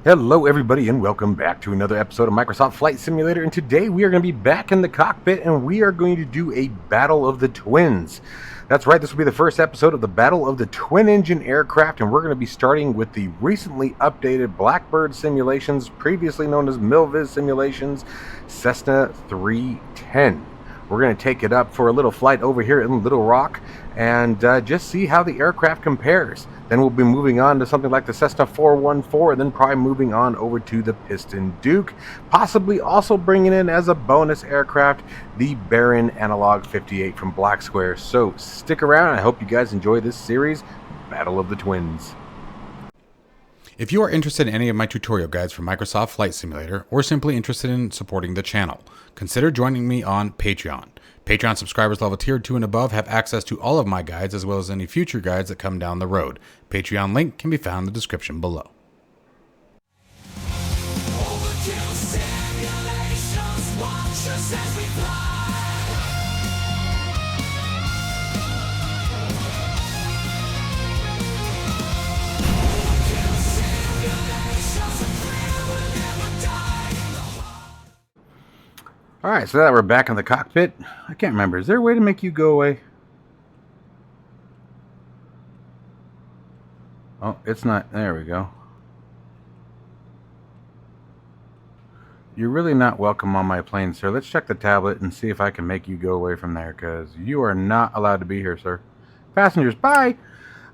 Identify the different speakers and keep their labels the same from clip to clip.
Speaker 1: Hello everybody and welcome back to another episode of Microsoft Flight Simulator, and today we are going to be back in the cockpit and we are going to do a Battle of the Twins. That's right, this will be the first episode of the Battle of the Twin Engine Aircraft, and we're going to be starting with the recently updated Blackbird simulations, previously known as Milviz simulations, Cessna 310. We're going to take it up for a little flight over here in Little Rock and just see how the aircraft compares. Then we'll be moving on to something like the Cessna 414, and then probably moving on over to the Piston Duke, possibly also bringing in as a bonus aircraft the Baron Analog 58 from Black Square. So stick around. I hope you guys enjoy this series, Battle of the Twins.
Speaker 2: If you are interested in any of my tutorial guides for Microsoft Flight Simulator, or simply interested in supporting the channel, consider joining me on Patreon. Patreon subscribers level tier 2 and above have access to all of my guides, as well as any future guides that come down the road. Patreon link can be found in the description below.
Speaker 1: Alright, so now that we're back in the cockpit, I can't remember. Is there a way to make you go away? Oh, it's not. There we go. You're really not welcome on my plane, sir. Let's check the tablet and see if I can make you go away from there, because you are not allowed to be here, sir. Passengers, bye!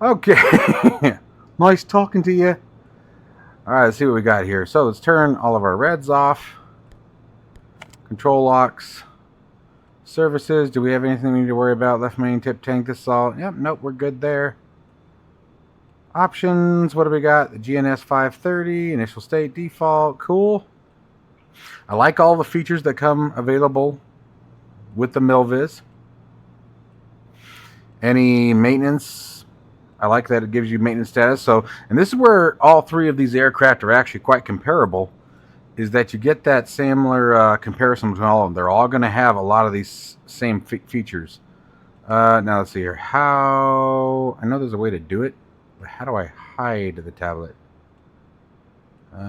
Speaker 1: Okay. Nice talking to you. Alright, let's see what we got here. So let's turn all of our reds off. Control locks, services. Do we have anything we need to worry about? Left main, tip tank, this is all. Yep, nope, we're good there. Options, what do we got? The GNS 530, initial state, default, cool. I like all the features that come available with the Milviz. Any maintenance, I like that it gives you maintenance status. So, and this is where all three of these aircraft are actually quite comparable, is that you get that similar comparison between all of them. They're all going to have a lot of these same features. Now let's see here. How... I know there's a way to do it, but how do I hide the tablet? It's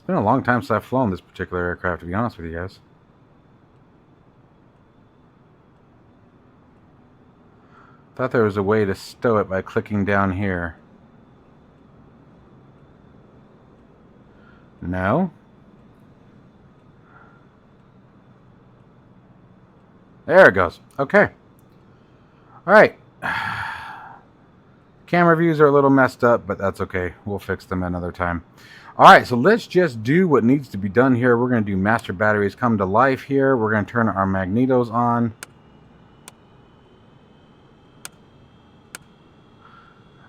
Speaker 1: been a long time since I've flown this particular aircraft, to be honest with you guys. Thought there was a way to stow it by clicking down here. No. There it goes. Okay. Alright. Camera views are a little messed up, but that's okay. We'll fix them another time. Alright, so let's just do what needs to be done here. We're going to do master batteries come to life here. We're going to turn our magnetos on.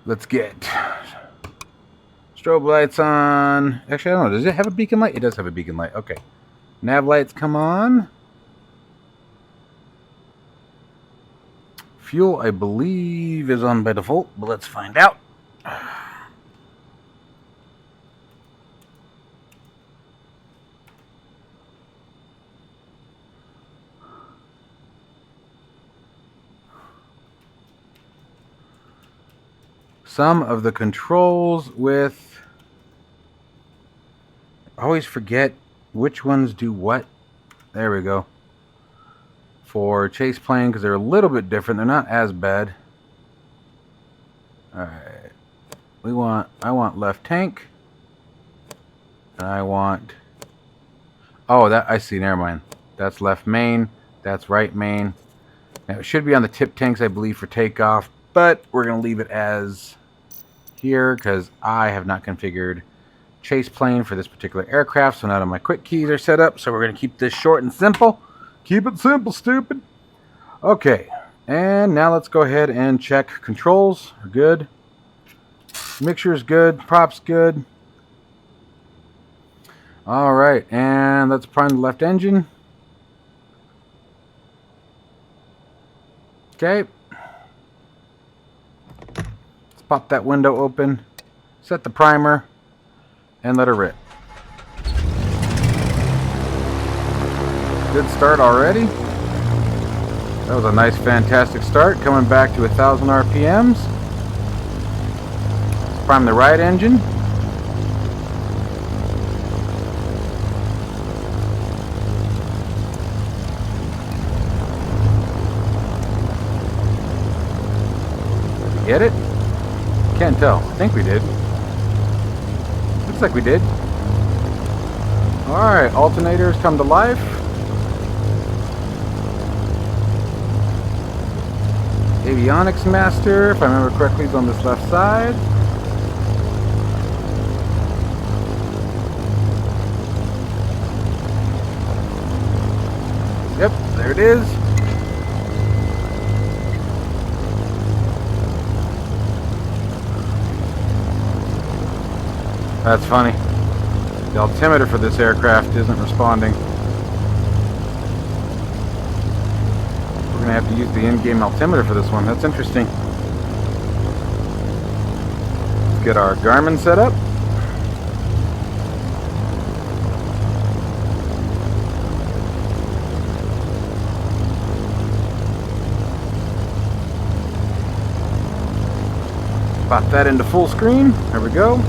Speaker 1: Let's get strobe lights on. Actually, I don't know. Does it have a beacon light? It does have a beacon light. Okay. Nav lights come on. Fuel, I believe, is on by default, but let's find out. Some of the controls with... I always forget which ones do what. There we go. For chase plane, because they're a little bit different. They're not as bad. Alright. I want left tank. And I want... Oh, that I see. Never mind. That's left main. That's right main. Now, it should be on the tip tanks, I believe, for takeoff. But we're going to leave it as here, because I have not configured chase plane for this particular aircraft, so none of my quick keys are set up, so we're going to keep this short and simple. Keep it simple, stupid. Okay, and now let's go ahead and check controls are good, mixture is good, props good. Alright, and let's prime the left engine. Okay, pop that window open, set the primer, and let her rip. Good start already. That was a nice, fantastic start, coming back to 1,000 RPMs. Prime the right engine. Get it? Can't tell. I think we did. Looks like we did. Alright, alternators come to life. Avionics master, if I remember correctly, is on this left side. Yep, there it is. That's funny. The altimeter for this aircraft isn't responding. We're going to have to use the in-game altimeter for this one. That's interesting. Let's get our Garmin set up. Pop that into full screen. There we go.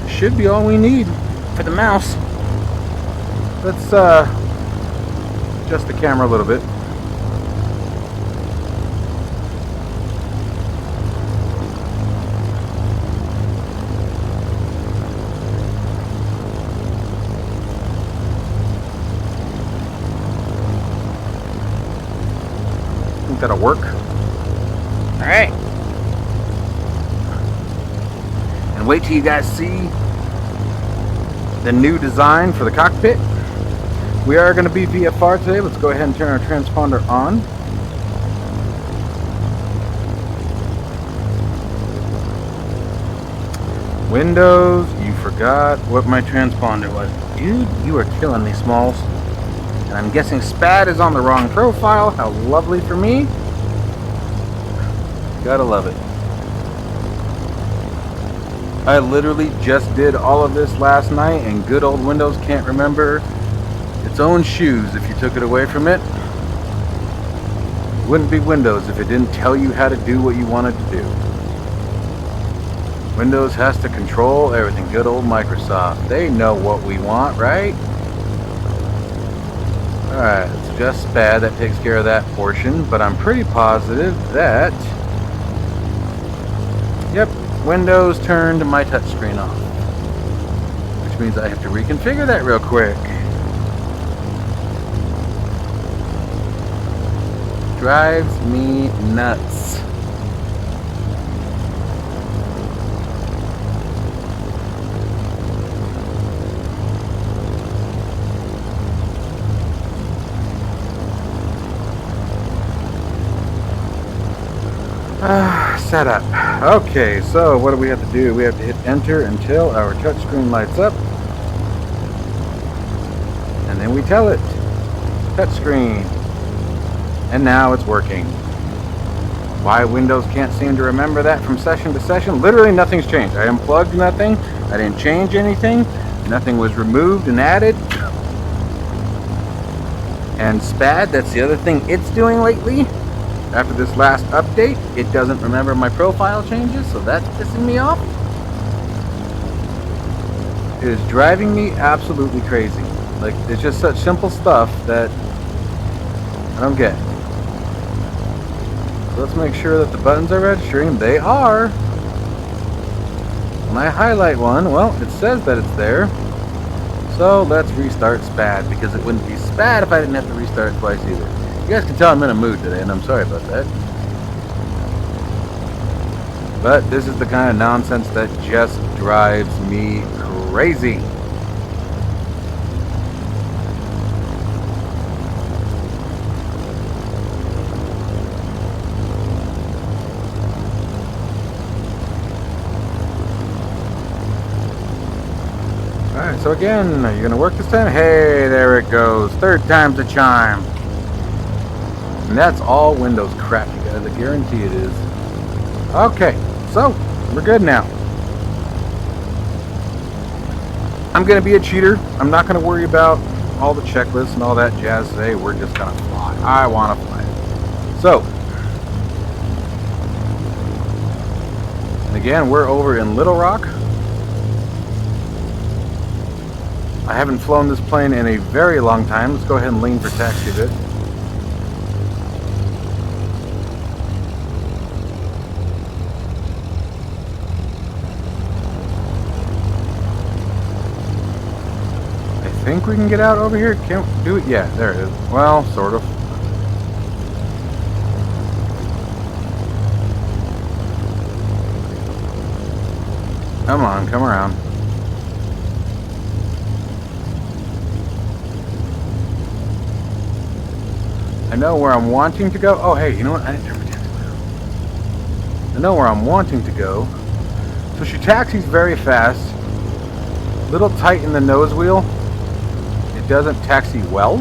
Speaker 1: Should be all we need for the mouse. Let's adjust the camera a little bit. I think that'll work. All right. And wait till you guys see the new design for the cockpit. We are going to be VFR today. Let's go ahead and turn our transponder on. Windows, you forgot what my transponder was. Dude, you are killing me, Smalls. And I'm guessing SPAD is on the wrong profile. How lovely for me. Gotta love it. I literally just did all of this last night, and good old Windows can't remember its own shoes if you took it away from it. It wouldn't be Windows if it didn't tell you how to do what you wanted to do. Windows has to control everything. Good old Microsoft. They know what we want, right? Alright, it's just SPAD that takes care of that portion, but I'm pretty positive that... Yep. Windows turned my touchscreen off, which means I have to reconfigure that real quick. Drives me nuts. Setup. Okay, so what do we have to do? We have to hit enter until our touchscreen lights up. And then we tell it. Touchscreen. And now it's working. Why Windows can't seem to remember that from session to session? Literally nothing's changed. I unplugged nothing. I didn't change anything. Nothing was removed and added. And SPAD, that's the other thing it's doing lately. After this last update, it doesn't remember my profile changes, so that's pissing me off. It is driving me absolutely crazy. Like, it's just such simple stuff that I don't get. So let's make sure that the buttons are registering. They are. When I highlight one, well, it says that it's there. So let's restart SPAD, because it wouldn't be SPAD if I didn't have to restart twice either. You guys can tell I'm in a mood today, and I'm sorry about that. But this is the kind of nonsense that just drives me crazy. Alright, so again, are you going to work this time? Hey, there it goes. Third time's a charm. And that's all Windows crap, you guys. I guarantee it is. Okay, so we're good now. I'm going to be a cheater. I'm not going to worry about all the checklists and all that jazz today. We're just going to fly. I want to fly. So, again, we're over in Little Rock. I haven't flown this plane in a very long time. Let's go ahead and lean for taxi a bit. I think we can get out over here. Can't do it yet. There it is. Well, sort of. Come on, come around. I know where I'm wanting to go. Oh, hey, you know what? I didn't turn my taxi light on. I know where I'm wanting to go. So she taxis very fast. Little tight in the nose wheel. It doesn't taxi well.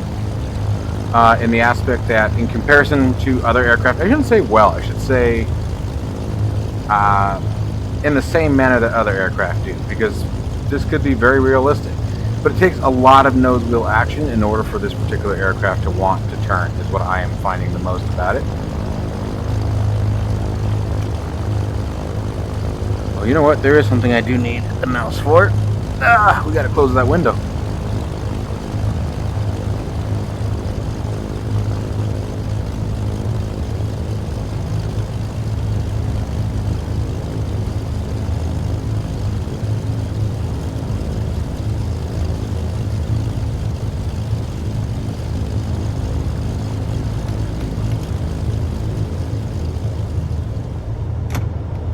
Speaker 1: In the aspect that, in comparison to other aircraft, I shouldn't say well. I should say in the same manner that other aircraft do, because this could be very realistic. But it takes a lot of nose wheel action in order for this particular aircraft to want to turn, is what I am finding the most about it. Well, you know what? There is something I do need the mouse for. We gotta close that window.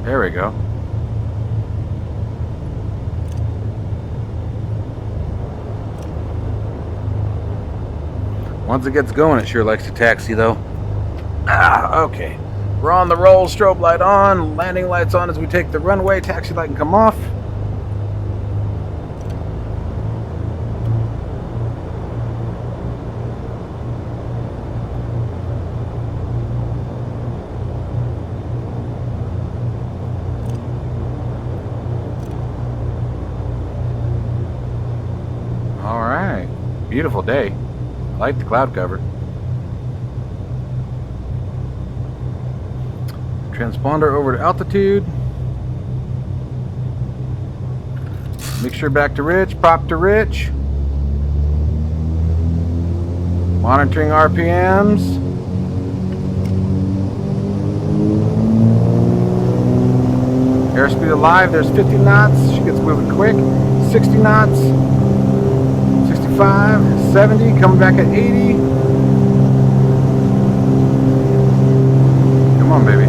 Speaker 1: There we go. Once it gets going, it sure likes to taxi, though. Okay. We're on the roll, strobe light on, landing lights on as we take the runway, taxi light can come off. Alright. Beautiful day. I like the cloud cover. Transponder over to altitude. Make sure back to rich, prop to rich. Monitoring RPMs. Airspeed alive, there's 50 knots. She gets moving quick. 60 knots. 65, 70, coming back at 80. Come on, baby.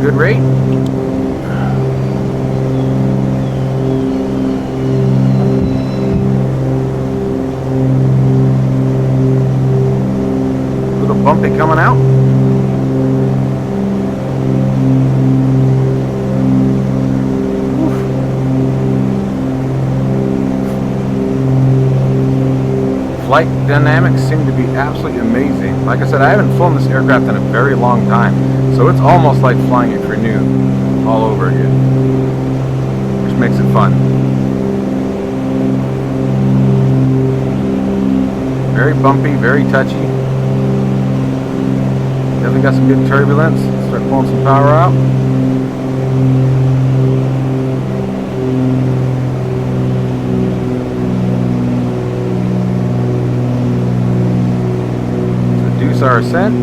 Speaker 1: Good rate. Little bumpy coming out. Flight dynamics seem to be absolutely amazing. Like I said, I haven't flown this aircraft in a very long time, so it's almost like flying it for new all over again, which makes it fun. Very bumpy, very touchy. Definitely got some good turbulence. Start pulling some power out. Our ascent.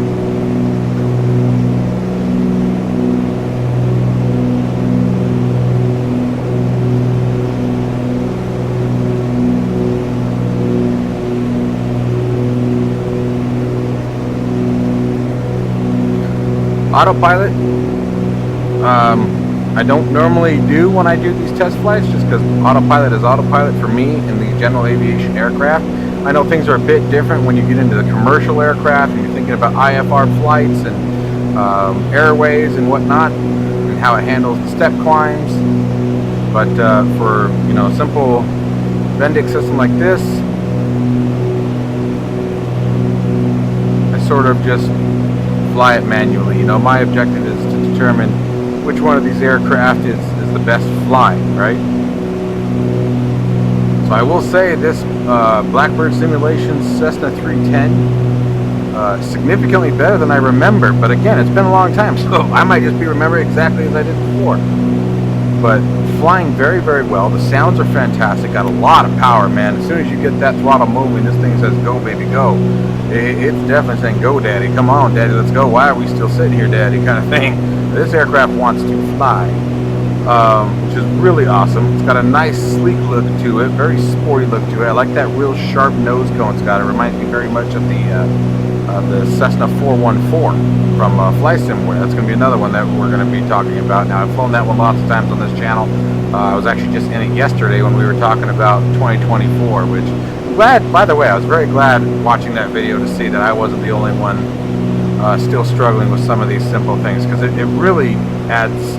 Speaker 1: Autopilot. I don't normally do when I do these test flights, just because autopilot is autopilot for me in the general aviation aircraft. I know things are a bit different when you get into the commercial aircraft and you're thinking about IFR flights and airways and whatnot, and how it handles the step climbs. But for a simple Bendix system like this, I sort of just fly it manually. My objective is to determine which one of these aircraft is the best flying, right? So I will say this Blackbird Simulations Cessna 310 significantly better than I remember. But again, it's been a long time, so I might just be remembering exactly as I did before. But flying very, very well. The sounds are fantastic. Got a lot of power, man. As soon as you get that throttle moving, this thing says, go, baby, go. It's definitely saying, go, daddy. Come on, daddy, let's go. Why are we still sitting here, daddy? Kind of thing. This aircraft wants to fly, which is really awesome. It's got a nice, sleek look to it. Very sporty look to it. I like that real sharp nose cone it's got. It reminds me very much of the Cessna 414 from Flight Simulator. That's going to be another one that we're going to be talking about. Now, I've flown that one lots of times on this channel. I was actually just in it yesterday when we were talking about 2024, which I'm glad, by the way, I was very glad watching that video to see that I wasn't the only one still struggling with some of these simple things, because it really adds,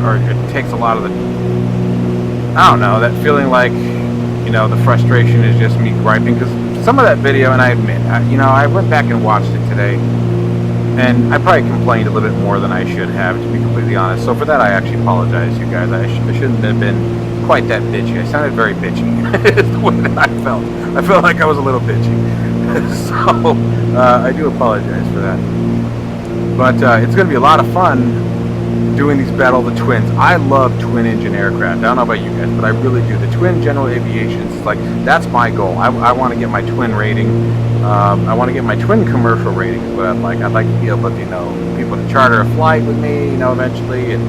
Speaker 1: or it takes a lot of the, I don't know, that feeling like, you know, the frustration is just me griping, because some of that video, and I admit, I went back and watched it today, and I probably complained a little bit more than I should have, to be completely honest. So for that, I actually apologize, you guys. I shouldn't have been quite that bitchy. I sounded very bitchy. Is the way that I felt. I felt like I was a little bitchy. So I do apologize for that. But it's going to be a lot of fun doing these Battle of the Twins. I love twin engine aircraft. I don't know about you guys, but I really do. The twin general aviations, like, that's my goal. I want to get my twin rating. I want to get my twin commercial rating is what I'd like. I'd like to be able to, people to charter a flight with me, eventually, and,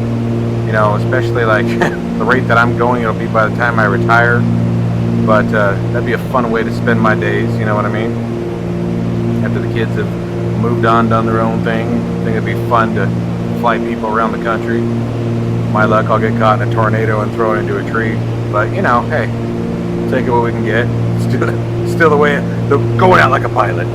Speaker 1: especially like the rate that I'm going, it'll be by the time I retire. But that'd be a fun way to spend my days, you know what I mean? After the kids have moved on, done their own thing, I think it'd be fun to fly people around the country. My luck, I'll get caught in a tornado and thrown into a tree. But, hey, take it what we can get. Still the way, going out like a pilot,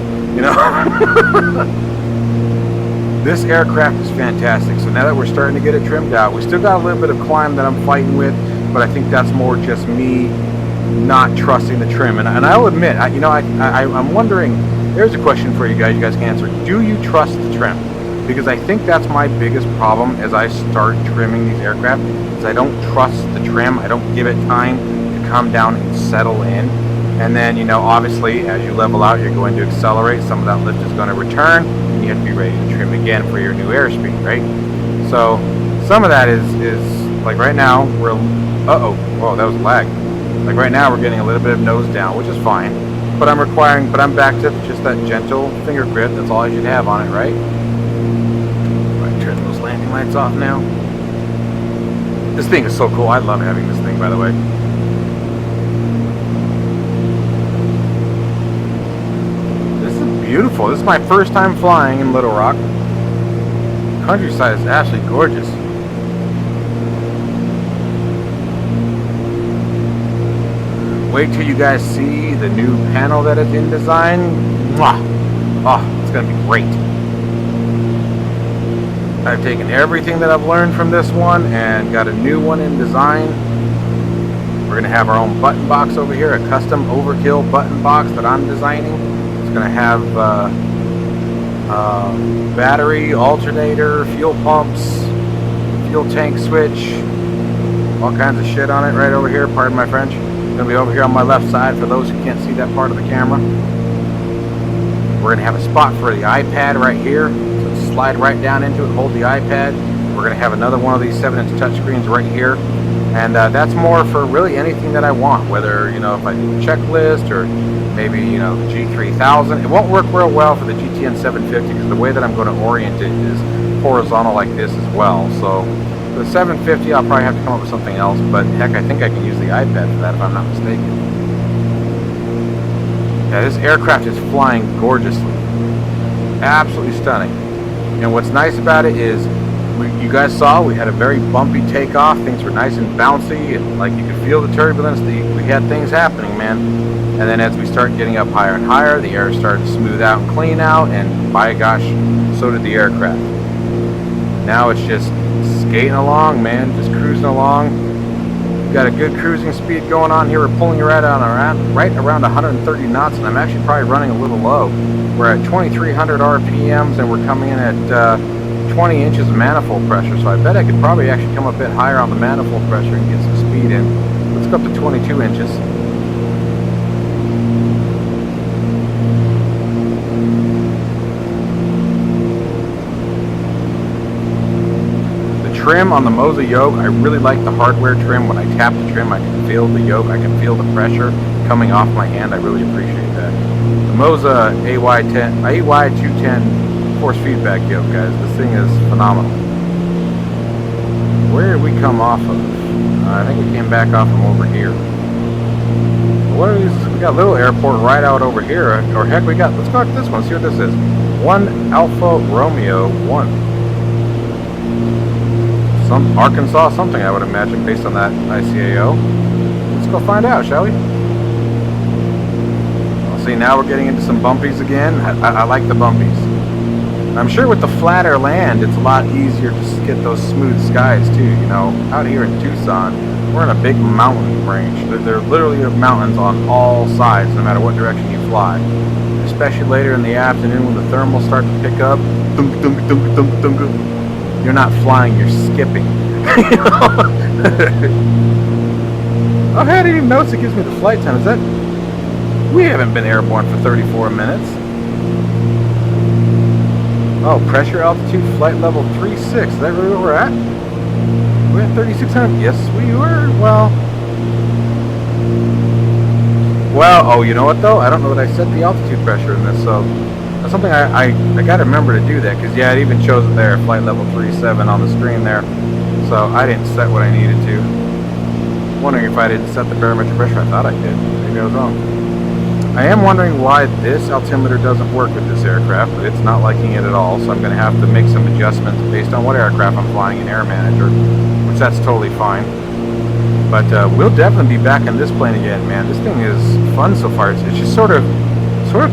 Speaker 1: This aircraft is fantastic. So now that we're starting to get it trimmed out, we still got a little bit of climb that I'm fighting with, but I think that's more just me not trusting the trim. And I'll admit, I'm wondering, there's a question for you guys can answer. Do you trust the trim? Because I think that's my biggest problem as I start trimming these aircraft, is I don't trust the trim. I don't give it time to come down and settle in. And then, obviously, as you level out, you're going to accelerate. Some of that lift is going to return, and you have to be ready to trim again for your new airspeed, right? So some of that is like right now, we're, whoa, that was a lag. Like right now, we're getting a little bit of nose down, which is fine. But I'm I'm back to just that gentle finger grip. That's all I should have on it, right? Turn those landing lights off now. This thing is so cool. I love having this thing, by the way. This is beautiful. This is my first time flying in Little Rock. Countryside is absolutely gorgeous. Wait till you guys see the new panel that is in design. Mwah! Oh, it's going to be great. I've taken everything that I've learned from this one and got a new one in design. We're going to have our own button box over here, a custom overkill button box that I'm designing. It's going to have battery, alternator, fuel pumps, fuel tank switch, all kinds of shit on it right over here. Pardon my French. It's going to be over here on my left side for those who can't see that part of the camera. We're going to have a spot for the iPad right here. Slide right down into it, hold the iPad. We're going to have another one of these 7-inch touchscreens right here, and that's more for really anything that I want, whether if I do a checklist or maybe the G3000. It won't work real well for the GTN 750 because the way that I'm going to orient it is horizontal like this as well. So for the 750 I'll probably have to come up with something else, but heck, I think I can use the iPad for that if I'm not mistaken. Yeah, this aircraft is flying gorgeously, absolutely stunning. And what's nice about it is, you guys saw, we had a very bumpy takeoff. Things were nice and bouncy, and like you could feel the turbulence. We had things happening, man. And then as we start getting up higher and higher, the air started to smooth out and clean out, and by gosh, so did the aircraft. Now it's just skating along, man, just cruising along. We've got a good cruising speed going on here. We're pulling right around 130 knots, and I'm actually probably running a little low. We're at 2,300 RPMs, and we're coming in at 20 inches of manifold pressure. So I bet I could probably actually come a bit higher on the manifold pressure and get some speed in. Let's go up to 22 inches. trim on the Moza yoke, I really like the hardware trim. When I tap the trim, I can feel the yoke, I can feel the pressure coming off my hand. I really appreciate that. The Moza AY210 force feedback yoke, guys, this thing is phenomenal. Where did we come off of? I think we came back off from over here. What are these? We got a little airport right out over here. Or heck, we got, let's go to this one, see what this is. 1 Alpha Romeo 1. Some Arkansas something, I would imagine, based on that ICAO. Let's go find out, shall we? Well, see, now we're getting into some bumpies again. I like the bumpies. I'm sure with the flatter land, it's a lot easier to get those smooth skies too. You know, out here in Tucson, we're in a big mountain range. There literally are mountains on all sides, no matter what direction you fly. Especially later in the afternoon when the thermals start to pick up. Dunk, dunk, dunk, dunk, dunk. You're not flying, you're skipping. Oh, hey, I didn't even notice it gives me the flight time. Is that? We haven't been airborne for 34 minutes. Oh, pressure altitude, flight level 36. Is that really where we're at? We're at 3,600. Yes, we were. Well, oh, you know what though? I don't know that I set the altitude pressure in this, so that's something I got to remember to do that, because yeah, it even shows it there, flight level 37 on the screen there. So I didn't set what I needed to. Wondering if I didn't set the barometric pressure. I thought I did. Maybe I was wrong. I am wondering why this altimeter doesn't work with this aircraft, but it's not liking it at all, so I'm going to have to make some adjustments based on what aircraft I'm flying in Air Manager, which that's totally fine. But we'll definitely be back in this plane again, man. This thing is fun so far. It's just sort of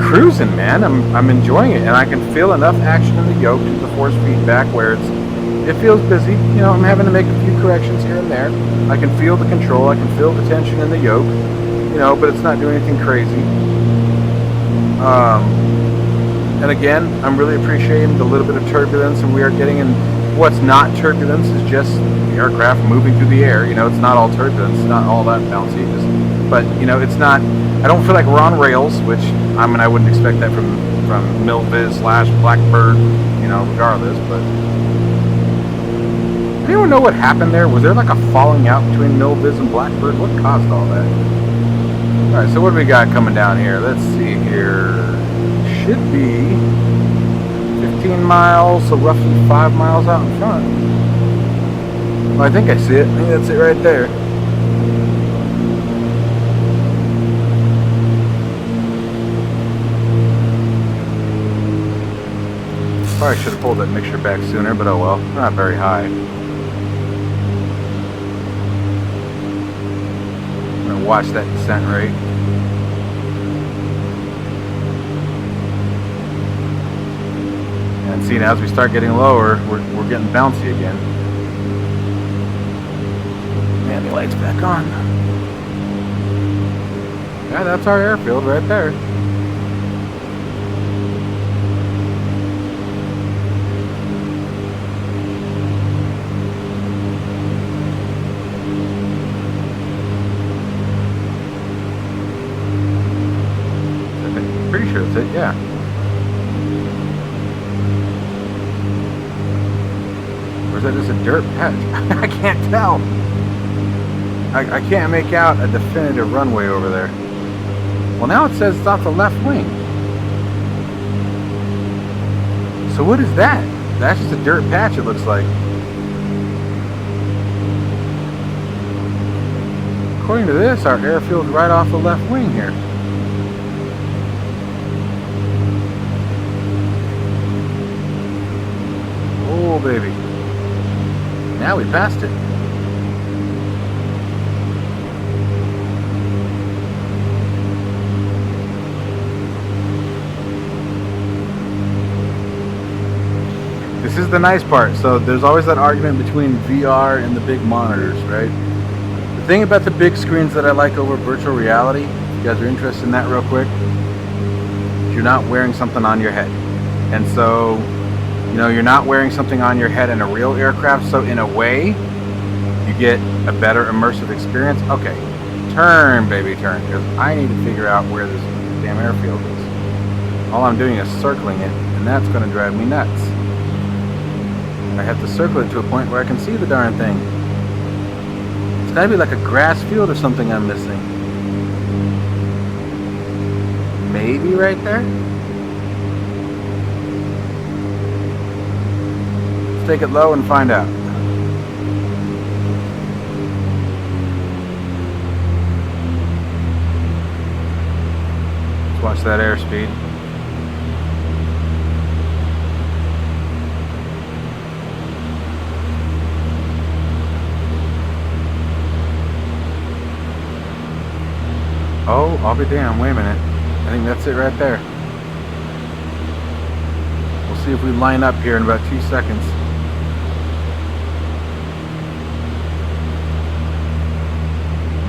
Speaker 1: cruising, man. I'm enjoying it, and I can feel enough action in the yoke to the force feedback where it feels busy. You know, I'm having to make a few corrections here and there. I can feel the control. I can feel the tension in the yoke. You know, but it's not doing anything crazy. And again, I'm really appreciating the little bit of turbulence, and we are getting in. What's not turbulence is just the aircraft moving through the air. You know, it's not all turbulence, it's not all that bouncy. But you know, it's not. I don't feel like we're on rails, which I mean, I wouldn't expect that from Milviz / Blackbird. You know, regardless. But anyone know what happened there? Was there like a falling out between Milviz and Blackbird? What caused all that? Alright, so what do we got coming down here? Let's see here. Should be 15 miles, so roughly 5 miles out in front. Well, I think I see it. I think that's it right there. Probably should have pulled that mixture back sooner, but oh well. We're not very high. Watch that descent rate. And see, now as we start getting lower, we're getting bouncy again. Man, the light's back on. Yeah, that's our airfield right there. Pretty sure that's it, yeah. Or is that just a dirt patch? I can't tell. I can't make out a definitive runway over there. Well, now it says it's off the left wing. So what is that? That's just a dirt patch, it looks like. According to this, our airfield's right off the left wing here. Oh, baby. Now we passed it. This is the nice part. So there's always that argument between VR and the big monitors, right? The thing about the big screens that I like over virtual reality, if you guys are interested in that real quick, is you're not wearing something on your head. And so, you know, you're not wearing something on your head in a real aircraft, so in a way, you get a better immersive experience. Okay, turn, baby, turn, because I need to figure out where this damn airfield is. All I'm doing is circling it, and that's going to drive me nuts. I have to circle it to a point where I can see the darn thing. It's gotta be like a grass field or something I'm missing. Maybe right there? Let's take it low and find out. Let's watch that airspeed. Oh, I'll be damned. Wait a minute. I think that's it right there. We'll see if we line up here in about 2 seconds.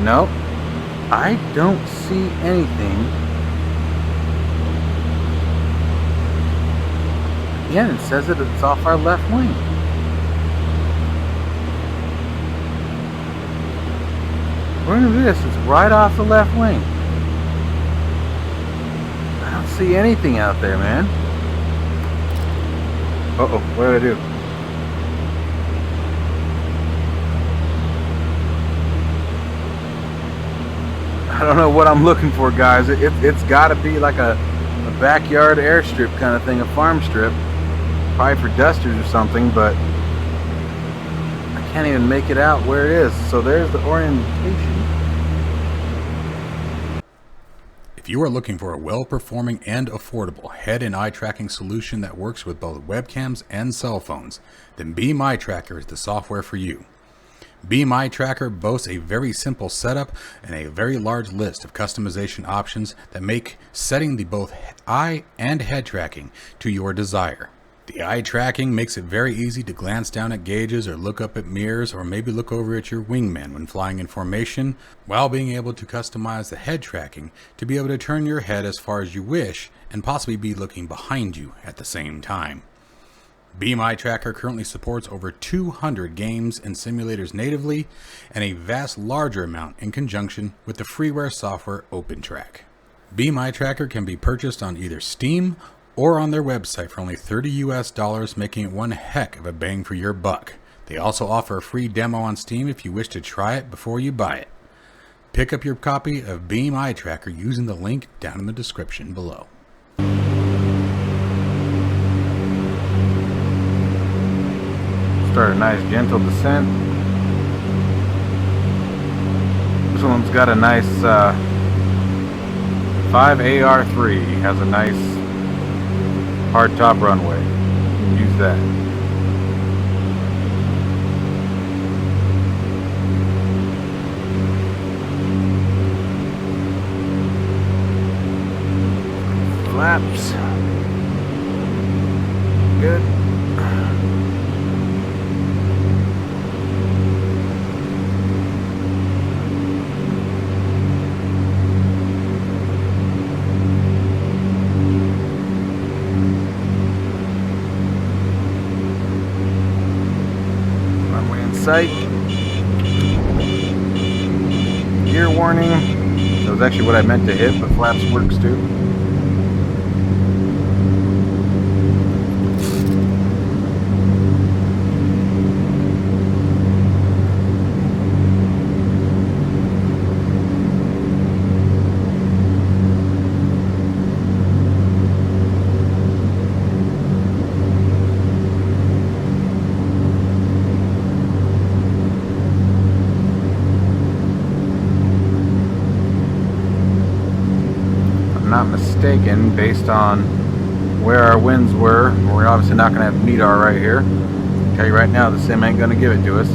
Speaker 1: Nope. I don't see anything. Again, it says that it's off our left wing. We're going to do this. It's right off the left wing. I don't see anything out there, man. Uh-oh, what did I do? I don't know what I'm looking for, guys. It's got to be like a backyard airstrip kind of thing, a farm strip. Probably for dusters or something, but I can't even make it out where it is. So there's the orientation.
Speaker 2: If you are looking for a well-performing and affordable head and eye tracking solution that works with both webcams and cell phones, then Beam Eye Tracker is the software for you. Beam Eye Tracker boasts a very simple setup and a very large list of customization options that make setting the both eye and head tracking to your desire. The eye tracking makes it very easy to glance down at gauges or look up at mirrors or maybe look over at your wingman when flying in formation, while being able to customize the head tracking to be able to turn your head as far as you wish and possibly be looking behind you at the same time. Beam Eye Tracker currently supports over 200 games and simulators natively and a vast larger amount in conjunction with the freeware software OpenTrack. Beam Eye Tracker can be purchased on either Steam or on their website for only $30 US, making it one heck of a bang for your buck. They also offer a free demo on Steam if you wish to try it before you buy it. Pick up your copy of Beam Eye Tracker using the link down in the description below.
Speaker 1: Start a nice gentle descent. This one's got a nice 5AR3, has a nice hard top runway. You can use that. Flaps. Good. Sight. Gear warning. That was actually what I meant to hit, but flaps works too. Not mistaken, based on where our winds were, we're obviously not going to have MEDAR right here. I'll tell you right now, the sim ain't going to give it to us.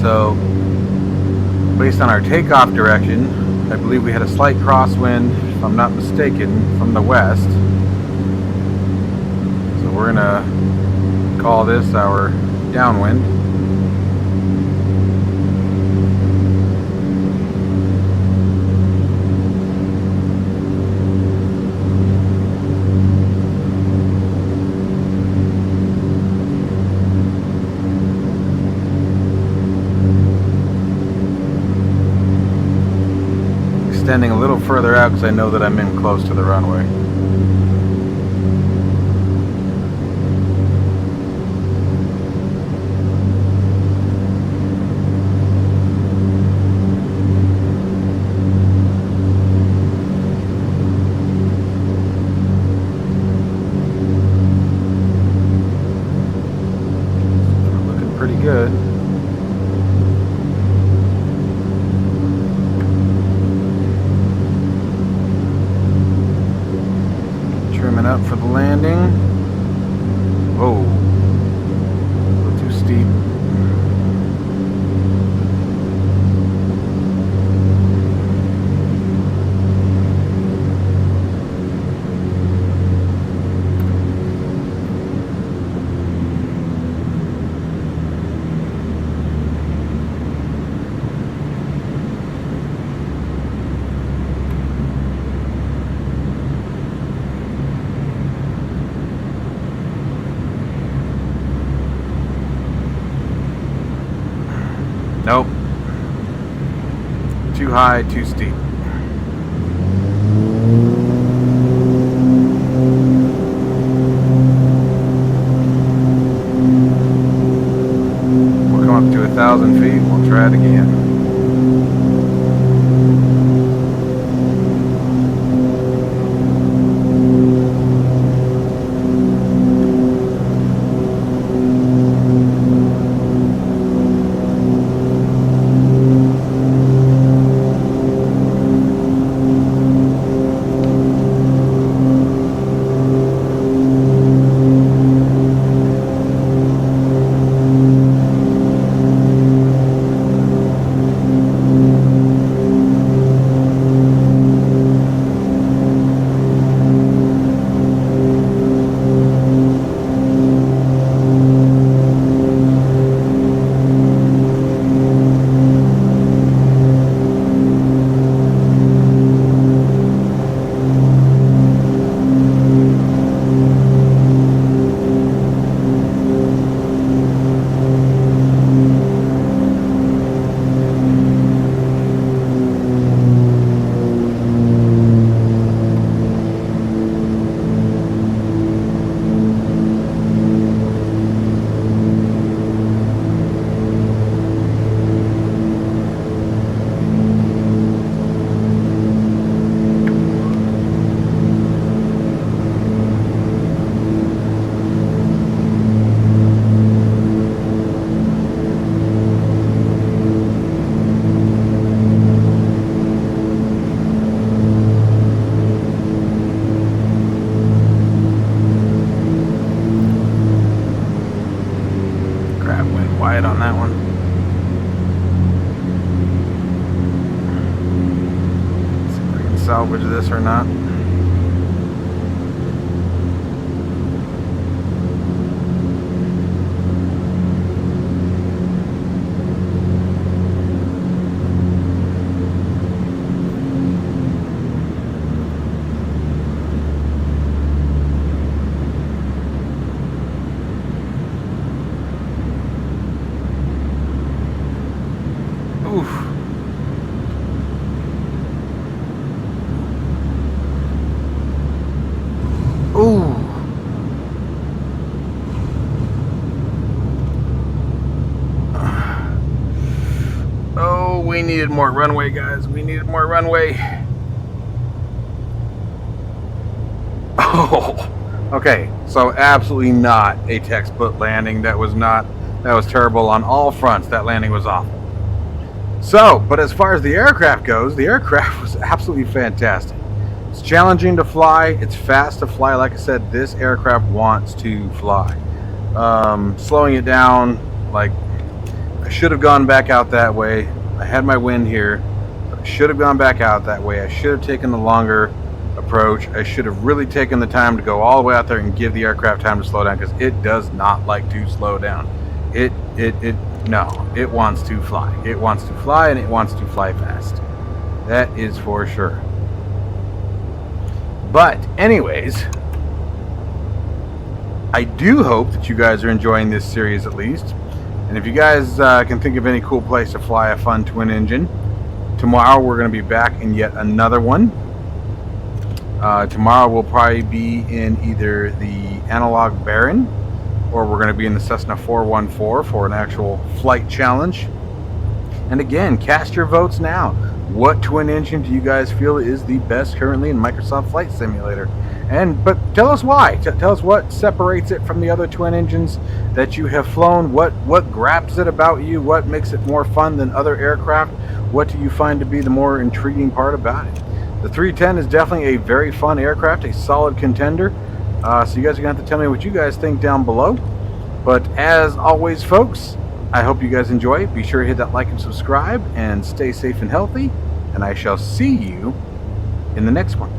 Speaker 1: So, based on our takeoff direction, I believe we had a slight crosswind, if I'm not mistaken, from the west. So we're going to call this our downwind. Extending a little further out because I know that I'm in close to the runway. good. Trimming up for the landing. Oh, a little too steep. Nope. Too high, too steep. We'll come up to 1,000 feet. We'll try it again. Wide on that one. See if we can salvage this or not. Oof. Ooh. Oh, we needed more runway, guys. We needed more runway. Oh. Okay, so absolutely not a textbook landing. That was terrible on all fronts. That landing was awful. So, but as far as the aircraft goes, the aircraft was absolutely fantastic. It's challenging to fly. It's fast to fly. Like I said, this aircraft wants to fly. Slowing it down, like, I should have gone back out that way. I had my wind here, but I should have gone back out that way. I should have taken the longer approach. I should have really taken the time to go all the way out there and give the aircraft time to slow down, because it does not like to slow down. No, it wants to fly. It wants to fly, and it wants to fly fast. That is for sure. But anyways, I do hope that you guys are enjoying this series at least. And if you guys can think of any cool place to fly a fun twin engine, tomorrow we're going to be back in yet another one. Tomorrow we'll probably be in either the Analog Baron, or we're going to be in the Cessna 414 for an actual flight challenge. And again, cast your votes now. what twin engine do you guys feel is the best currently in Microsoft Flight Simulator? But tell us why. Tell us what separates it from the other twin engines that you have flown. What grabs it about you? What makes it more fun than other aircraft? What do you find to be the more intriguing part about it? The 310 is definitely a very fun aircraft, a solid contender. So you guys are going to have to tell me what you guys think down below. But as always, folks, I hope you guys enjoy. Be sure to hit that like and subscribe, and stay safe and healthy. And I shall see you in the next one.